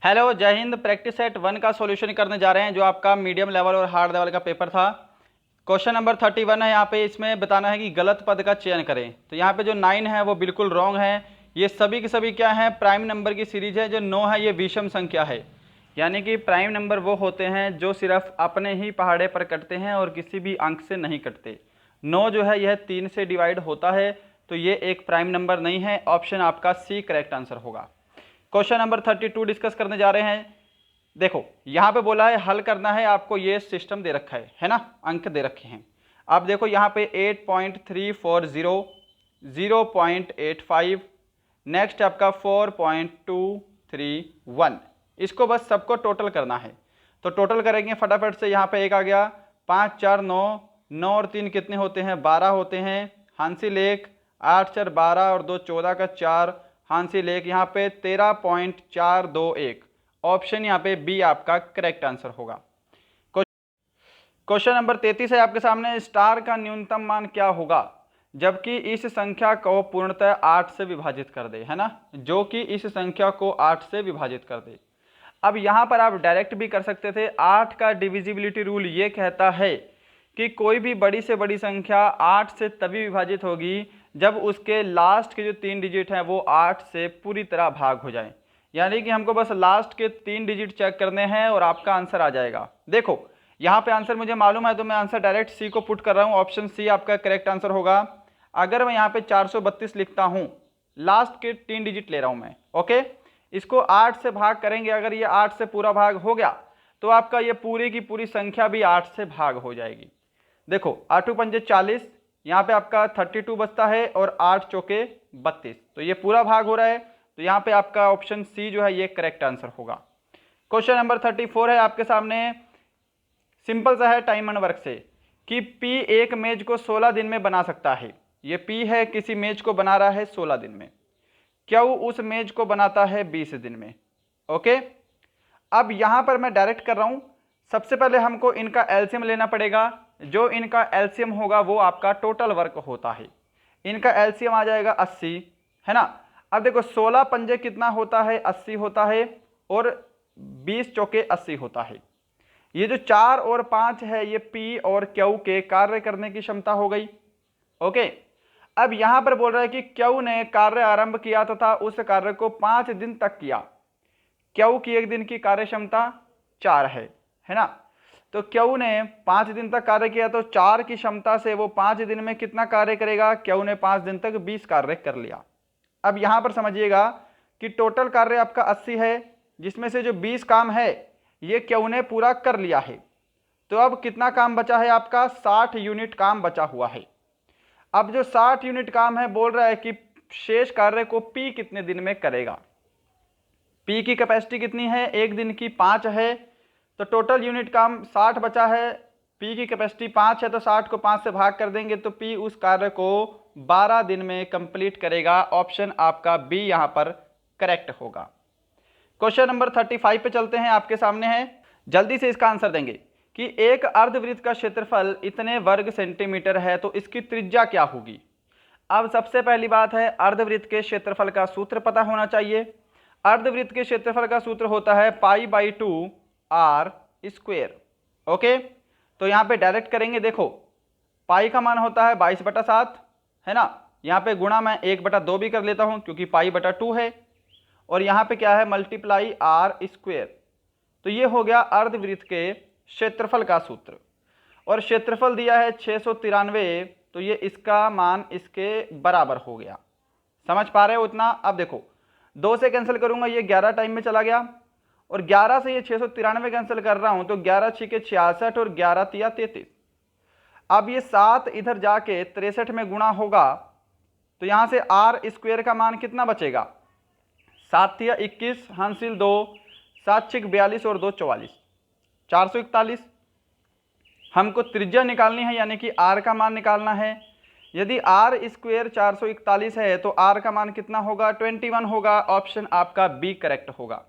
Hello, जय Hind. Practice set 1 का solution करने जा रहे हैं, जो आपका मीडियम लेवल और हार्ड लेवल का पेपर था। क्वेश्चन नंबर 31 है। यहाँ पे इसमें बताना है कि गलत पद का चयन करें। तो यहाँ पे जो 9 है वो बिल्कुल रॉन्ग है। ये सभी के सभी क्या है, प्राइम नंबर की सीरीज है। जो 9 है ये विषम संख्या है, यानी कि प्राइम नंबर वो होते हैं जो सिर्फ अपने ही पहाड़े पर कटते हैं और किसी भी अंक से नहीं कटते। 9 जो है यह 3 से डिवाइड होता है, तो ये एक प्राइम नंबर नहीं है। ऑप्शन आपका सी करेक्ट आंसर होगा। क्वेश्चन नंबर 32 डिस्कस करने जा रहे हैं। देखो यहाँ पे बोला है हल करना है आपको, ये सिस्टम दे रखा है ना, अंक दे रखे हैं। आप देखो यहाँ पे 8.340, 0.85, नेक्स्ट आपका 4.231। इसको बस सबको टोटल करना है। तो टोटल करेंगे फटाफट से। यहाँ पे एक आ गया, 5 4 9, 9 और 3 कितने होते हैं, 12 होते हैं। हांसी लेक 8 4 12 और 2 14 का 4। हांसी लेक यहाँ पे 13.421। ऑप्शन यहाँ पे बी आपका करेक्ट आंसर होगा। क्वेश्चन नंबर 33 है आपके सामने। स्टार का न्यूनतम मान क्या होगा जबकि इस संख्या को पूर्णतः 8 से विभाजित कर दे, है ना, जो कि इस संख्या को 8 से विभाजित कर दे। अब यहाँ पर आप डायरेक्ट भी कर सकते थे। 8 का डिविजिबिलिटी रूल ये कहता है कि कोई भी बड़ी से बड़ी संख्या 8 से तभी विभाजित होगी जब उसके लास्ट के जो 3 डिजिट हैं वो 8 से पूरी तरह भाग हो जाए। यानी कि हमको बस लास्ट के 3 डिजिट चेक करने हैं और आपका आंसर आ जाएगा। देखो यहाँ पे आंसर मुझे मालूम है, तो मैं आंसर डायरेक्ट सी को पुट कर रहा हूँ। ऑप्शन सी आपका करेक्ट आंसर होगा। अगर मैं यहाँ पे 432 लिखता हूँ, लास्ट के 3 डिजिट ले रहा हूँ मैं, ओके। इसको 8 से भाग करेंगे, अगर ये 8 से पूरा भाग हो गया तो आपका ये पूरी की पूरी संख्या भी 8 से भाग हो जाएगी। देखो 8 पंजे 40, यहाँ पे आपका 32 बचता है और 8 चौके 32, तो ये पूरा भाग हो रहा है। तो यहाँ पे आपका ऑप्शन सी जो है ये करेक्ट आंसर होगा। क्वेश्चन नंबर 34 है आपके सामने। सिंपल सा है टाइम एंड वर्क से, कि पी एक मेज को 16 दिन में बना सकता है। ये पी है, किसी मेज को बना रहा है 16 दिन में। क्यू उस मेज को बनाता है 20 दिन में, ओके। अब यहां पर मैं डायरेक्ट कर रहा हूं। सबसे पहले हमको इनका एलसीएम लेना पड़ेगा। जो इनका एलसीएम होगा वो आपका टोटल वर्क होता है। इनका एलसीएम आ जाएगा 80, है ना। अब देखो 16 पंजे कितना होता है, 80 होता है, और 20 चौके 80 होता है। ये जो 4 और 5 है ये पी और क्यू के कार्य करने की क्षमता हो गई, ओके। अब यहां पर बोल रहा है कि क्यू ने कार्य आरंभ किया तथा उस कार्य को 5 दिन तक किया। क्यू की एक दिन की कार्य क्षमता 4 है ना। तो क्यू ने 5 दिन तक कार्य किया, तो 4 की क्षमता से वो 5 दिन में कितना कार्य करेगा। क्यू ने 5 दिन तक 20 कार्य कर लिया। अब यहां पर समझिएगा कि टोटल कार्य आपका 80 है, जिसमें से जो 20 काम है ये क्यू ने पूरा कर लिया है। तो अब कितना काम बचा है आपका, 60 यूनिट काम बचा हुआ है। अब जो 60 यूनिट काम है, बोल रहा है कि शेष कार्य को पी कितने दिन में करेगा। पी की कैपेसिटी कितनी है, एक दिन की 5 है, तो टोटल यूनिट काम 60 बचा है। पी की कैपेसिटी 5 है, तो 60 को 5 से भाग कर देंगे, तो पी उस कार्य को 12 दिन में कंप्लीट करेगा। ऑप्शन आपका बी यहां पर करेक्ट होगा। क्वेश्चन नंबर 35 पे चलते हैं, आपके सामने है। जल्दी से इसका आंसर देंगे कि एक अर्धवृत्त का क्षेत्रफल इतने वर्ग सेंटीमीटर है, तो इसकी त्रिज्या क्या होगी। अब सबसे पहली बात है, अर्धवृत्त के क्षेत्रफल का सूत्र पता होना चाहिए। अर्धवृत्त के क्षेत्रफल का सूत्र होता है π/2 r स्क्वेयर, ओके। तो यहाँ पे डायरेक्ट करेंगे। देखो पाई का मान होता है 22/7, है ना। यहाँ पे गुणा मैं 1/2 भी कर लेता हूँ क्योंकि π/2 है, और यहाँ पे क्या है, मल्टीप्लाई आर स्क्वेयर। तो ये हो गया अर्धवृत्त के क्षेत्रफल का सूत्र, और क्षेत्रफल दिया है 693, तो ये इसका मान इसके बराबर हो गया। समझ पा रहे हो उतना। अब देखो 2 से कैंसिल करूंगा, ये 11 टाइम में चला गया, और 11 से ये 693 कैंसिल कर रहा हूं, तो 11 6 66 और 11 3 33। अब ये 7 इधर जाके 63 में गुणा होगा, तो यहां से आर स्क्वेयर का मान कितना बचेगा, 7 3 21, हासिल 2, 7 6 42 और 2 44, 441। हमको त्रिज्या निकालनी है, यानी कि आर का मान निकालना है। यदि आर स्क्वेयर 441 है तो आर का मान कितना होगा, 21 होगा। ऑप्शन आपका बी करेक्ट होगा।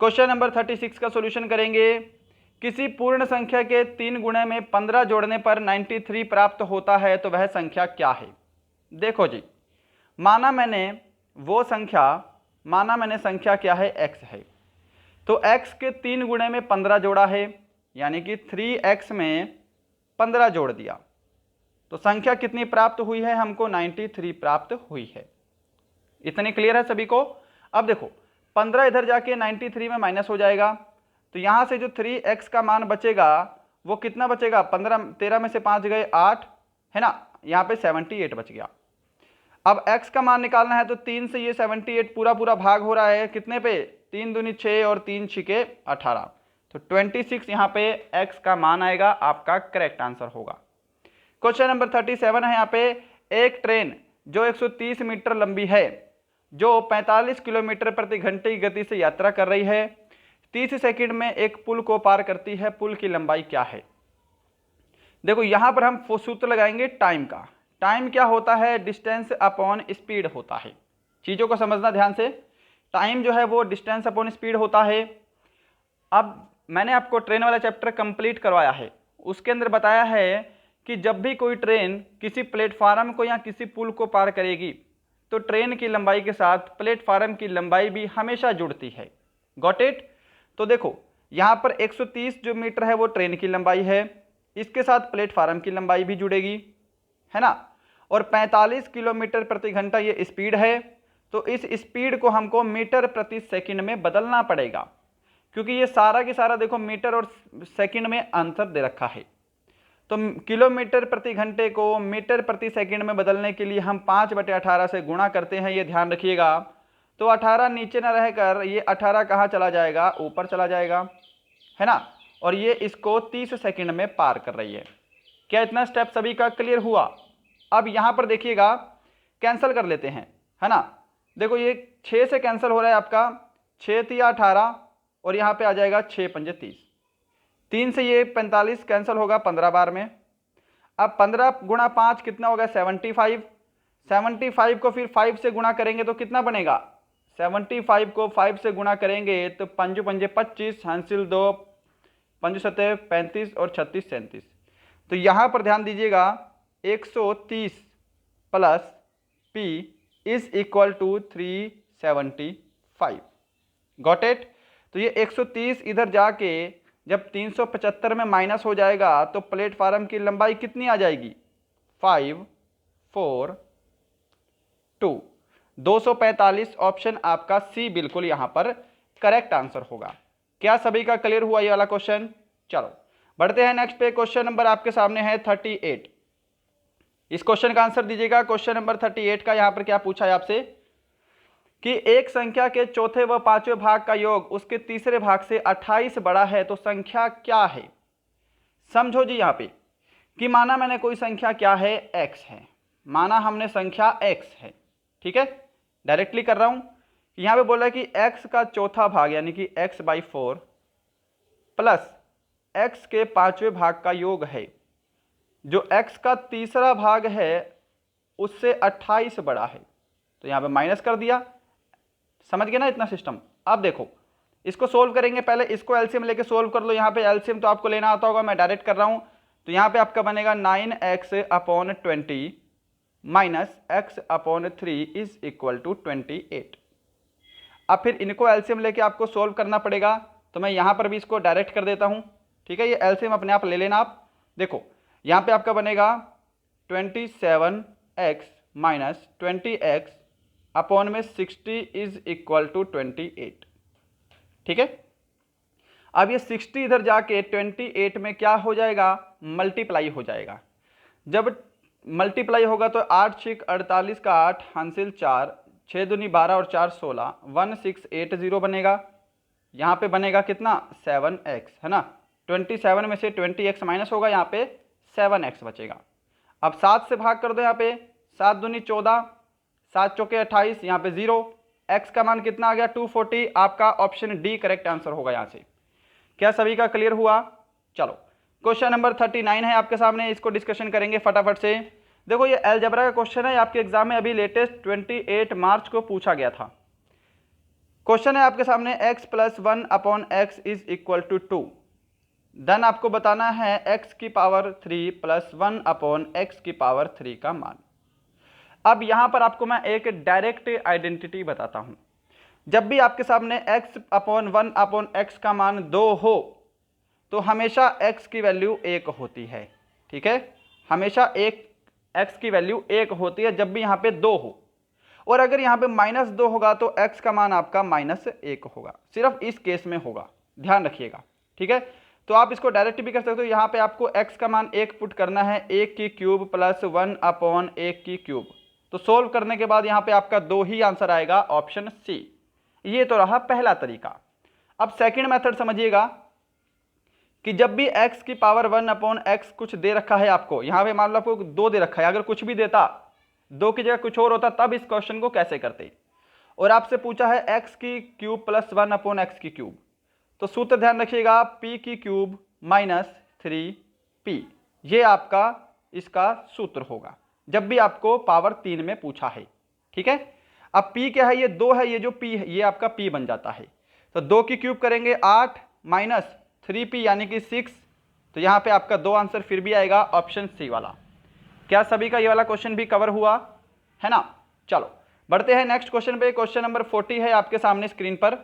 क्वेश्चन नंबर 36 का सॉल्यूशन करेंगे। किसी पूर्ण संख्या के 3 गुणे में 15 जोड़ने पर 93 प्राप्त होता है, तो वह संख्या क्या है। देखो जी, माना मैंने संख्या क्या है, x है। तो x के 3 गुणे में 15 जोड़ा है, यानी कि 3x में 15 जोड़ दिया, तो संख्या कितनी प्राप्त हुई है हमको? 93 प्राप्त हुई है। इतनी क्लियर है सभी को? अब देखो 15 इधर जाके 93 में माइनस हो जाएगा, तो यहां से जो 3x का मान बचेगा वो कितना बचेगा? 15, 13 में से 5 गए 8 है ना, यहाँ पे 78 बच गया। अब x का मान निकालना है, तो 3 से ये 78 पूरा पूरा भाग हो रहा है कितने पे? 3 दूनी 6 और 3 छिके 18, तो 26 यहाँ पे x का मान आएगा, आपका करेक्ट आंसर होगा। क्वेश्चन नंबर 37 है यहाँ पे, एक ट्रेन जो 130 मीटर लंबी है, जो 45 किलोमीटर प्रति घंटे की गति से यात्रा कर रही है, 30 सेकंड में एक पुल को पार करती है, पुल की लंबाई क्या है? देखो यहां पर हम सूत्र लगाएंगे टाइम का। टाइम क्या होता है? डिस्टेंस अपॉन स्पीड होता है। चीजों को समझना ध्यान से, टाइम जो है वो डिस्टेंस अपॉन स्पीड होता है। अब मैंने आपको ट्रेन वाला चैप्टर कंप्लीट करवाया है, उसके अंदर बताया है कि जब भी कोई ट्रेन किसी प्लेटफार्म को या किसी पुल को पार करेगी, तो ट्रेन की लंबाई के साथ प्लेटफार्म की लंबाई भी हमेशा जुड़ती है। Got it? तो देखो यहाँ पर 130 जो मीटर है वो ट्रेन की लंबाई है, इसके साथ प्लेटफार्म की लंबाई भी जुड़ेगी, है ना, और 45 किलोमीटर प्रति घंटा ये स्पीड है, तो इस स्पीड को हमको मीटर प्रति सेकंड में बदलना पड़ेगा, क्योंकि ये सारा के सारा देखो मीटर और सेकंड में अंतर दे रखा है। तो किलोमीटर प्रति घंटे को मीटर प्रति सेकंड में बदलने के लिए हम 5/18 से गुणा करते हैं, ये ध्यान रखिएगा। तो 18 नीचे ना रहकर ये 18 कहाँ चला जाएगा? ऊपर चला जाएगा, है ना, और ये इसको 30 सेकंड में पार कर रही है। क्या इतना स्टेप सभी का क्लियर हुआ? अब यहाँ पर देखिएगा, कैंसिल कर लेते हैं, है ना। देखो ये 6 से कैंसिल हो रहा है आपका, 6 तिया 18 और यहाँ पे आ जाएगा 6 पंजे 30, 3 से ये 45 कैंसिल होगा 15 बार में। अब 15 गुणा 5 कितना होगा? 75। 75 को फिर 5 से गुणा करेंगे तो कितना बनेगा? 75 को 5 से गुणा करेंगे तो 5 पंजे 25, हासिल 2, 5 सत्ते 35 और 36 37। तो यहाँ पर ध्यान दीजिएगा, 130 plus P is equal to 375। Got it? तो ये 130 इधर जाके जब 375 में माइनस हो जाएगा तो प्लेटफार्म की लंबाई कितनी आ जाएगी? 5 4 2, 245। ऑप्शन आपका सी बिल्कुल यहां पर करेक्ट आंसर होगा। क्या सभी का क्लियर हुआ ये वाला क्वेश्चन? चलो बढ़ते हैं नेक्स्ट पे। क्वेश्चन नंबर आपके सामने है 38। इस क्वेश्चन का आंसर दीजिएगा। क्वेश्चन नंबर 38 का यहां पर क्या पूछा है आपसे कि एक संख्या के चौथे व पांचवें भाग का योग उसके तीसरे भाग से 28 बड़ा है, तो संख्या क्या है? समझो जी यहाँ पे कि माना मैंने कोई संख्या क्या है? x है। माना हमने संख्या x है, ठीक है, डायरेक्टली कर रहा हूं। यहां पे बोला कि x का चौथा भाग यानी कि x/4 प्लस x के पांचवें भाग का योग है, जो x का तीसरा भाग है उससे 28 बड़ा है, तो यहां पे माइनस कर दिया। समझ गए ना इतना सिस्टम? अब देखो इसको सोल्व करेंगे, पहले इसको एलसीएम लेके सोल्व कर लो। यहाँ पे एलसीएम तो आपको लेना आता होगा, मैं डायरेक्ट कर रहा हूँ। तो यहाँ पे आपका बनेगा 9x/20 minus x/3 is equal to 28। अब फिर इनको एलसीएम लेके आपको सोल्व करना पड़ेगा, तो मैं यहाँ पर भी इसको डायरेक्ट कर देता हूँ, ठीक है। ये एलसीएम अपने आप ले लेना आप। देखो यहाँ पे आपका बनेगा 27x माइनस 20x अपॉन में 60 इज इक्वल टू 28, ठीक है। अब ये 60 इधर जाके 28 में क्या हो जाएगा? मल्टीप्लाई हो जाएगा। जब मल्टीप्लाई होगा तो 8 6 48 का 8 हासिल 4, 6 दूनी 12 और 4 16, 1680 बनेगा। यहाँ पे बनेगा कितना? 7x, है ना। 27 में से 20x माइनस होगा, यहाँ पे 7x बचेगा। अब 7 से भाग कर दो, यहाँ पे 7 दूनी 14, 7 चौके 28, यहाँ पे 0। x का मान कितना आ गया? 240। आपका ऑप्शन डी करेक्ट आंसर होगा यहाँ से। क्या सभी का क्लियर हुआ? चलो क्वेश्चन नंबर 39 है आपके सामने, इसको डिस्कशन करेंगे फटाफट से। देखो ये अलजेब्रा का क्वेश्चन है, आपके एग्जाम में अभी लेटेस्ट 28 मार्च को पूछा गया था। क्वेश्चन है आपके सामने x + 1/x is equal to 2। Then आपको बताना है x की पावर 3 + 1/x की पावर 3 का मान। अब यहां पर आपको मैं एक डायरेक्ट आइडेंटिटी बताता हूं। जब भी आपके सामने x/1/x का मान 2 हो तो हमेशा x की वैल्यू 1 होती है। ठीक है, हमेशा x की वैल्यू 1 होती है जब भी यहाँ पे 2 हो, और अगर यहाँ पे -2 होगा तो x का मान आपका -1 होगा। सिर्फ इस केस में होगा, ध्यान रखिएगा। ठीक है, तो आप इसको डायरेक्ट भी कर सकते हो। यहाँ पे आपको x का मान 1 पुट करना है, 1 की क्यूब प्लस 1/1 की क्यूब। तो सोल्व करने के बाद यहाँ पे आपका 2 ही आंसर आएगा, ऑप्शन सी। ये तो रहा पहला तरीका। अब सेकंड मेथड समझिएगा कि जब भी x की पावर 1/x कुछ दे रखा है आपको, यहाँ पे मान लो आपको 2 दे रखा है, अगर कुछ भी देता 2 की जगह कुछ और होता तब इस क्वेश्चन को कैसे करते, और आपसे पूछा है x की क्यूब प्लस 1/x की क्यूब। तो सूत्र ध्यान रखिएगा, p की क्यूब माइनस 3p, ये आपका इसका सूत्र होगा जब भी आपको पावर 3 में पूछा है। ठीक है, अब p क्या है, ये 2 है, ये जो p है ये आपका p बन जाता है। तो 2 की क्यूब करेंगे 8 माइनस 3p यानी कि 6, तो यहाँ पे आपका 2 आंसर फिर भी आएगा, ऑप्शन सी वाला। क्या सभी का ये वाला क्वेश्चन भी कवर हुआ है ना? चलो बढ़ते हैं नेक्स्ट क्वेश्चन पे। क्वेश्चन नंबर 40 है आपके सामने स्क्रीन पर।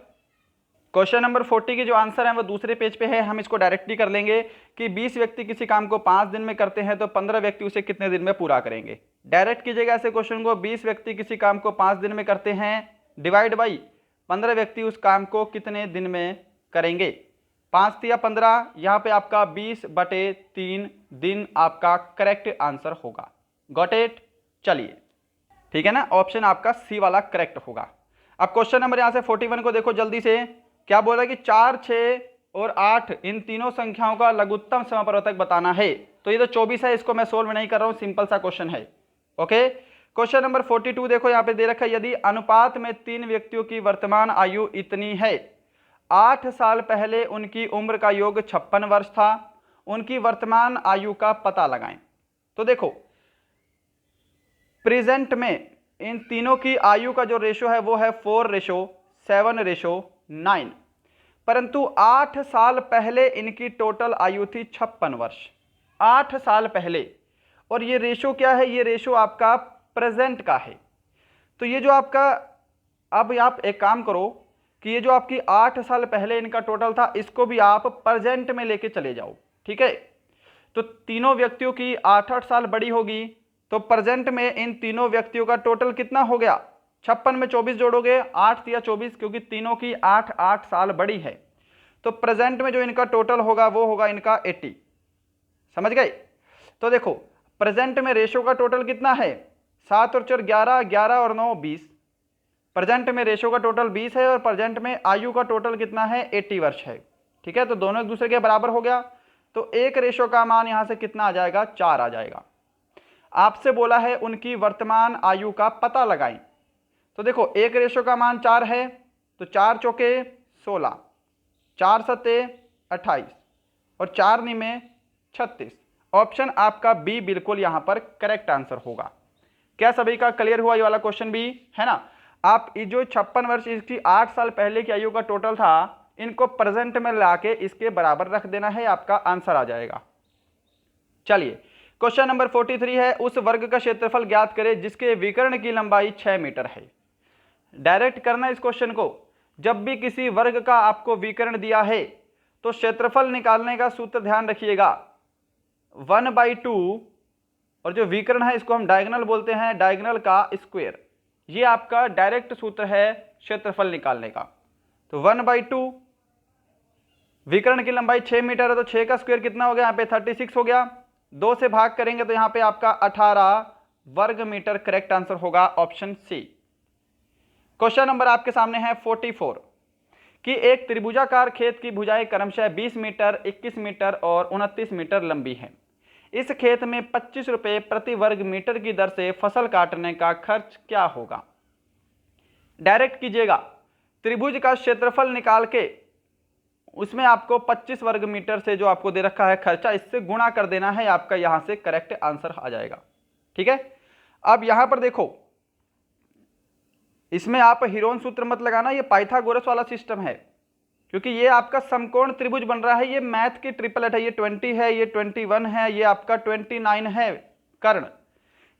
क्वेश्चन नंबर 40 के जो आंसर है वो दूसरे पेज पे है, हम इसको डायरेक्टली कर लेंगे कि 20 व्यक्ति किसी काम को 5 दिन में करते हैं तो 15 व्यक्ति उसे कितने दिन में पूरा करेंगे। डायरेक्ट कीजिएगा ऐसे क्वेश्चन को, 20 व्यक्ति किसी काम को 5 दिन में करते हैं डिवाइड बाई 15 व्यक्ति उस काम को कितने दिन में करेंगे। 5 या 15, यहाँ पे आपका 20/3 दिन आपका करेक्ट आंसर होगा। Got it? चलिए ठीक है ना, ऑप्शन आपका सी वाला करेक्ट होगा। अब क्वेश्चन नंबर यहाँ से 41 को देखो जल्दी से, क्या बोल रहा है कि 4, 6 और 8 इन तीनों संख्याओं का लघुत्तम समापवर्तक बताना है। तो ये तो 24 है, इसको मैं सोल्व नहीं कर रहा हूँ, सिंपल सा क्वेश्चन है। ओके, क्वेश्चन नंबर 42 देखो यहाँ पे दे रखा है, यदि अनुपात में 3 व्यक्तियों की वर्तमान आयु इतनी है, 8 साल पहले उनकी उम्र का योग 56 वर्ष था, उनकी वर्तमान आयु का पता लगाएं। तो देखो प्रेजेंट में इन तीनों की आयु का जो रेशो है वो है 4:7:9, परंतु 8 साल पहले इनकी टोटल आयु थी 56 वर्ष। 8 साल पहले, और ये रेशो क्या है, ये रेशो आपका प्रेजेंट का है। तो ये जो आपका, अब आप एक काम करो कि ये जो आपकी 8 साल पहले इनका टोटल था इसको भी आप प्रेजेंट में लेके चले जाओ। ठीक है, तो तीनों व्यक्तियों की 8-8 साल बड़ी होगी, तो प्रेजेंट में इन तीनों व्यक्तियों का टोटल कितना हो गया, 56 में 24 जोड़ोगे 8 या 24, क्योंकि तीनों की 8-8 साल बड़ी है। तो प्रेजेंट में जो इनका टोटल होगा वो होगा इनका 80। समझ गए? तो देखो प्रेजेंट में रेशो का टोटल कितना है, 7 और 4 11, 11 और 9 20। प्रेजेंट में रेशो का टोटल 20 है और प्रेजेंट में आयु का टोटल कितना है, 80 वर्ष है। ठीक है, तो दोनों एक दूसरे के बराबर हो गया, तो एक रेशो का मान यहां से कितना आ जाएगा, 4 आ जाएगा। आपसे बोला है उनकी वर्तमान आयु का पता लगाएं। तो देखो एक रेशो का मान 4 है, तो 4 चौके 16, 4 सत्ते 28 और 4 निमे 36। ऑप्शन आपका बी बिल्कुल यहां पर करेक्ट आंसर होगा। क्या सभी का क्लियर हुआ ये वाला क्वेश्चन भी, है ना? आप जो 56 वर्ष इसकी 8 साल पहले की आयु का टोटल था, इनको प्रेजेंट में लाके इसके बराबर रख देना है, आपका आंसर आ जाएगा। चलिए क्वेश्चन नंबर 43 है, उस वर्ग का क्षेत्रफल ज्ञात करें जिसके विकर्ण की लंबाई 6 मीटर है। डायरेक्ट करना इस क्वेश्चन को, जब भी किसी वर्ग का आपको विकर्ण दिया है तो क्षेत्रफल निकालने का सूत्र ध्यान रखिएगा, 1/2 और जो विकर्ण है इसको हम डायगोनल बोलते हैं, डायगोनल का स्क्वायर। ये आपका डायरेक्ट सूत्र है क्षेत्रफल निकालने का। तो 1/2, विकर्ण की लंबाई 6 मीटर है, तो 6 का स्क्वायर कितना हो गया, यहाँ पे 36 हो गया। 2 से भाग करेंगे तो यहाँ पे आपका 18 वर्ग मीटर करेक्ट आंसर होगा, ऑप्शन सी। क्वेश्चन नंबर आपके सामने है 44 कि एक त्रिभुजाकार खेत की भुजाएं क्रमशः 20 मीटर, 21 मीटर और 29 मीटर लंबी है। इस खेत में 25 रुपये प्रति वर्ग मीटर की दर से फसल काटने का खर्च क्या होगा। डायरेक्ट कीजिएगा, त्रिभुज का क्षेत्रफल निकाल के उसमें आपको 25 वर्ग मीटर से जो आपको दे रखा है खर्चा, इससे गुणा कर देना है, आपका यहां से करेक्ट आंसर आ जाएगा। ठीक है, अब यहां पर देखो इसमें आप हीरोन सूत्र मत लगाना, ये पाइथागोरस वाला सिस्टम है, क्योंकि ये आपका समकोण त्रिभुज बन रहा है। ये मैथ की ट्रिपलेट है, ये 20 है, ये 21 है, ये आपका 29 है कर्ण,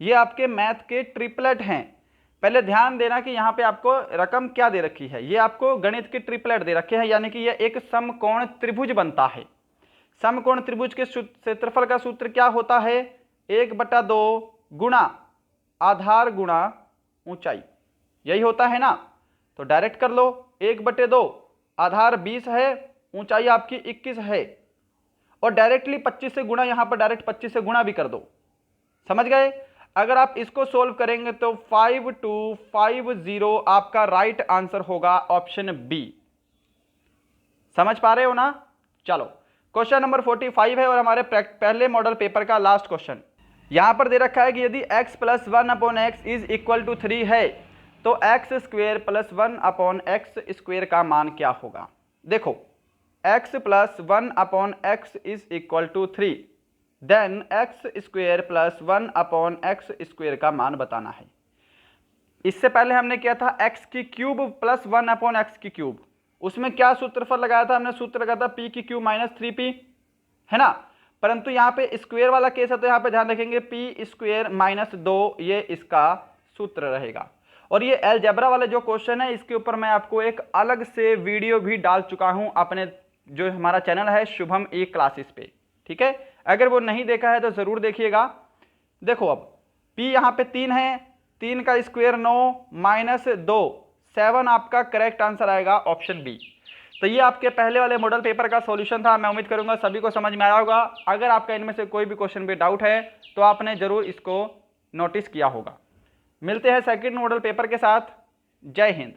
ये आपके मैथ के ट्रिपलेट हैं। पहले ध्यान देना कि यहाँ पे आपको रकम क्या दे रखी है, ये आपको गणित की ट्रिपलेट दे रखे हैं, यानी कि ये एक समकोण त्रिभुज बनता है। समकोण त्रिभुज के क्षेत्रफल का सूत्र क्या होता है, 1/2 गुणा आधार गुणा ऊंचाई, यही होता है ना। तो डायरेक्ट कर लो, 1/2 आधार 20 है, ऊंचाई आपकी 21 है, और डायरेक्टली 25 से गुणा, यहां पर डायरेक्ट 25 से गुणा भी कर दो। समझ गए। अगर आप इसको सोल्व करेंगे तो 5250 आपका राइट आंसर होगा, ऑप्शन बी। समझ पा रहे हो ना। चलो क्वेश्चन नंबर 45 है और हमारे पहले मॉडल पेपर का लास्ट क्वेश्चन। यहां पर दे रखा है कि यदि x + 1/x is equal to 3 है तो x² + 1/x² का मान क्या होगा। देखो x + 1/x is equal to 3, then x² + 1/x² का मान बताना है। इससे पहले हमने किया था x³ + 1/x³, उसमें क्या सूत्रफल लगाया था हमने, सूत्र लगाया था p³ - 3p, है ना। परंतु यहाँ पे स्क्वायर वाला केस है तो यहाँ पे ध्यान रखेंगे p² - 2 ये इसका सूत्र रहेगा। और ये अलजेब्रा वाले जो क्वेश्चन है इसके ऊपर मैं आपको एक अलग से वीडियो भी डाल चुका हूं अपने जो हमारा चैनल है शुभम ई क्लासेस पे, ठीक है। अगर वो नहीं देखा है तो जरूर देखिएगा। देखो अब p यहाँ पे 3 है, 3 का स्क्वायर 9 - 2 7 आपका करेक्ट आंसर आएगा, ऑप्शन बी। तो ये आपके पहले वाले मॉडल पेपर का सॉल्यूशन था। मैं उम्मीद करूंगा सभी को समझ में आया होगा। अगर आपका इनमें से कोई भी क्वेश्चन पे डाउट है तो आपने जरूर इसको नोटिस किया होगा। मिलते हैं सेकंड मॉडल पेपर के साथ। जय हिंद।